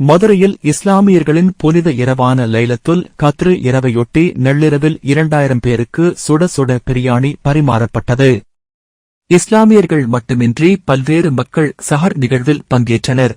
மதுரையில் இஸ்லாமியர்களின் புனித இரவான லைலத்துல் கத்ர் இரவையொட்டி நள்ளிரவில் 2000 பேருக்கு சுட சுட பிரியாணி பரிமாறப்பட்டது. இஸ்லாமியர்கள் மட்டுமின்றி பல்வேறு மக்கள் சஹர் நிகழ்வில் பங்கேற்றனர்.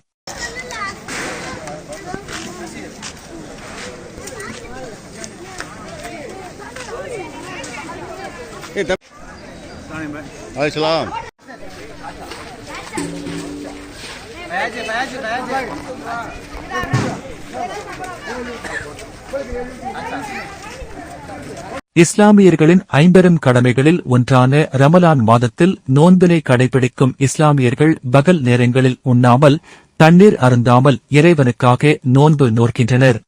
இஸ்லாமியர்களின் ஐம்பெரும் கடமைகளில் ஒன்றான ரமலான் மாதத்தில் நோன்பினை கடைபிடிக்கும் இஸ்லாமியர்கள் பகல் நேரங்களில் உண்ணாமல் தண்ணீர் அருந்தாமல் இறைவனுக்காக நோன்பு நோக்கின்றனர்.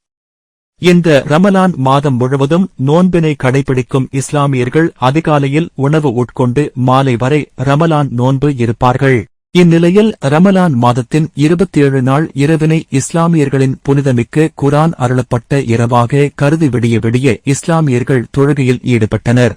இந்த ரமலான் மாதம் முழுவதும் நோன்பினை கடைபிடிக்கும் இஸ்லாமியர்கள் அதிகாலையில் உணவு உட்கொண்டு மாலை வரை ரமலான் நோன்பு இருப்பார்கள். இந்நிலையில் ரமலான் மாதத்தின் 27 நாள் இரவினை இஸ்லாமியர்களின் புனிதமிக்க குர்ஆன் அருளப்பட்ட இரவாக கருதி விடிய விடிய இஸ்லாமியர்கள் தொழுகையில் ஈடுபட்டனர்.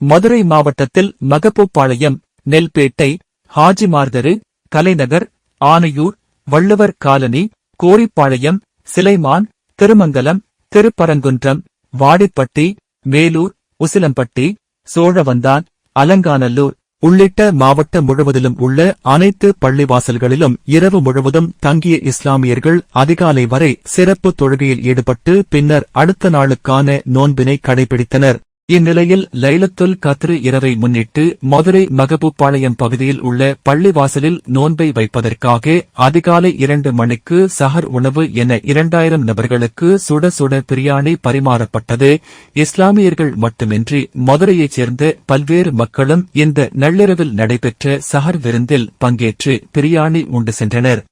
மதுரை மாவட்டத்தில் மகப்பூப்பாளையம், நெல்பேட்டை, ஹாஜிமார்தரு, கலைநகர், ஆனையூர், வள்ளுவர் காலனி, கோரிப்பாளையம், சிலைமான், திருமங்கலம், திருப்பரங்குன்றம், வாடிப்பட்டி, மேலூர், உசிலம்பட்டி, சோழவந்தான், அலங்காநல்லூர் உள்ளிட்ட மாவட்டம் முழுவதிலும் உள்ள அனைத்து பள்ளிவாசல்களிலும் இரவு முழுவதும் தங்கிய இஸ்லாமியர்கள் அதிகாலை வரை சிறப்பு தொழுகையில் ஈடுபட்டு பின்னர் அடுத்த நாளுக்கான நோன்பினை கடைபிடித்தனர். இந்நிலையில் லைலத்துல் கத்ர் இரவை முன்னிட்டு மதுரை மகபூப்பாளையம் பகுதியில் உள்ள பள்ளிவாசலில் நோன்பை வைப்பதற்காக அதிகாலை 2 மணிக்கு சஹர் உணவு என 2000 நபர்களுக்கு சுட சுட பிரியாணி பரிமாறப்பட்டது. இஸ்லாமியர்கள் மட்டுமின்றி மதுரையைச் சேர்ந்த பல்வேறு மக்களும் இந்த நள்ளிரவில் நடைபெற்ற சஹர் விருந்தில் பங்கேற்று பிரியாணி உண்டு சென்றனர்.